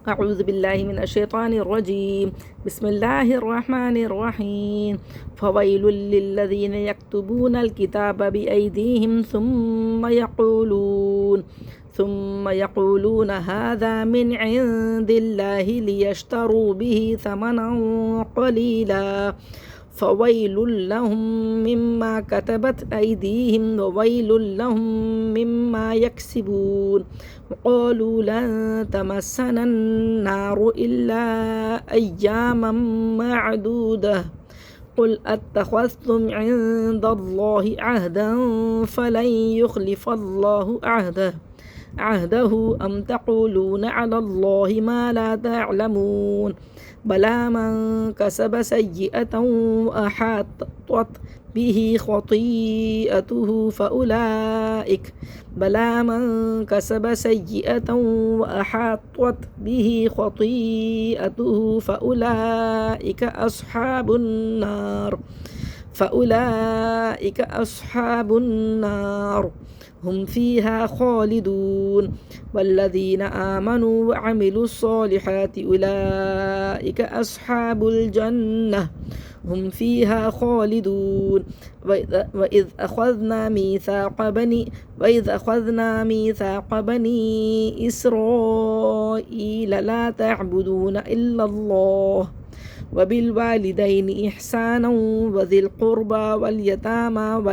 أعوذ بالله من الشيطان الرجيم. بسم الله الرحمن الرحيم. فويل للذين يكتبون الكتاب بأيديهم ثم يقولون هذا من عند الله ليشتروا به ثمنا قليلا فويل لهم مما كتبت أيديهم وويل لهم مما يكسبون. وقالوا لن تمسنا النار إلا أياما معدودة قل أتخذتم عند الله عهدا فلن يخلف الله عهده أم تقولون على الله ما لا تعلمون. بلى من كسب سيئة وأحاطت به خطيئته فأولئك أصحاب النار هم فيها خالدون. والذين آمنوا وعملوا الصالحات أولئك أصحاب الجنة هم فيها خالدون. وإذ أخذنا ميثاق بني إسرائيل لا تعبدون إلا الله وبالوالدين إحسانا وذي القربى واليتامى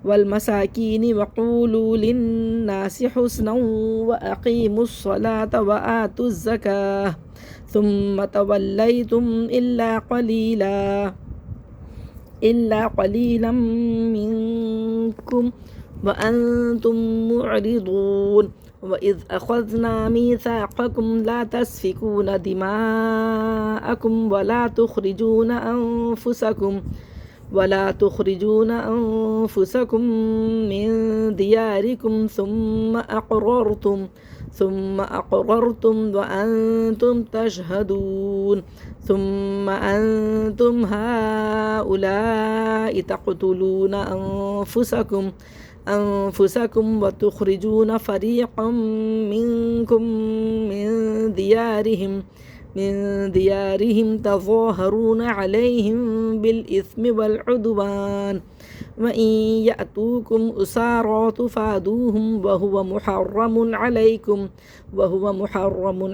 والمساكين وقولوا للناس حسنا وأقيموا الصلاة وآتوا الزكاة ثم توليتم إلا قليلا منكم وأنتم معرضون. وإذ أخذنا ميثاقكم لا تسفكون دماءكم ولا تخرجون أنفسكم من دياركم ثم أقررتم وأنتم تشهدون. ثم أنتم هؤلاء تقتلون أنفسكم وتخرجون فريقا منكم من ديارهم تظاهرون عليهم بالإثم والعدوان وإن يأتوكم أسارى تفادوهم وهو محرم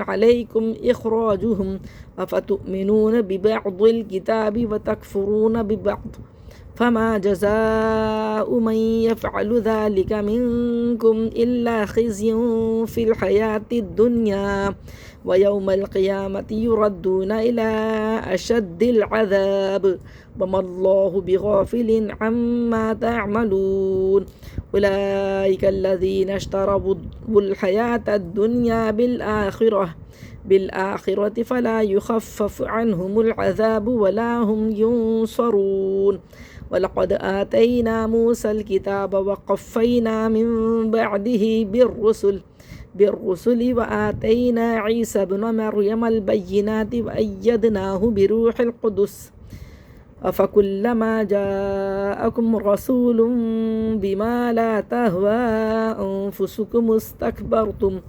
عليكم إخراجهم أفتؤمنون ببعض الكتاب وتكفرون ببعض فما جزاء من يفعل ذلك منكم إلا خزي في الحياة الدنيا ويوم القيامة يردون إلى أشد العذاب وما الله بغافل عما تعملون. أولئك الذين اشتروا الحياة الدنيا بالآخرة فلا يخفف عنهم العذاب ولا هم ينصرون. ولقد آتينا موسى الكتاب وقفينا من بعده بالرسل وآتينا عيسى ابن مريم البينات وأيدناه بروح القدس أفكلما جاءكم رسول بما لا تهوى أنفسكم استكبرتم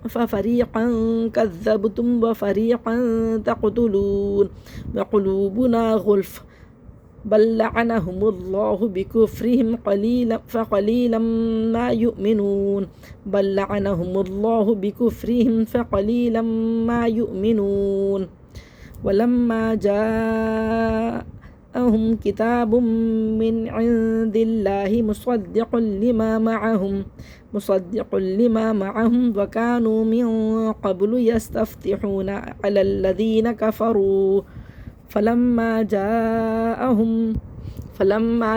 ففريقا كذبتم وفريقا تقتلون وقلوبنا غلف بل لعنهم الله بكفرهم فقليلا ما يؤمنون. ولما جاءهم كتاب من عند الله مصدق لما معهم وكانوا من قبل يستفتحون على الذين كفروا فلما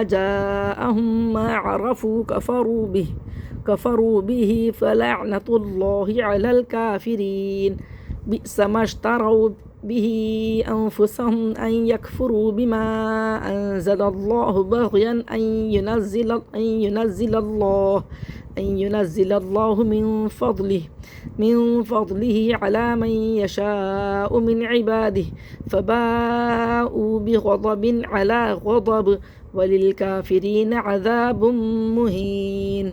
جاءهم ما عرفوا كفروا به فلعنة الله على الكافرين. بئس ما اشتروا به أنفسهم أن يكفروا بما أنزل الله بغيا أن ينزل الله من فضله على من يشاء من عباده فباءوا بغضب على غضب وللكافرين عذاب مهين.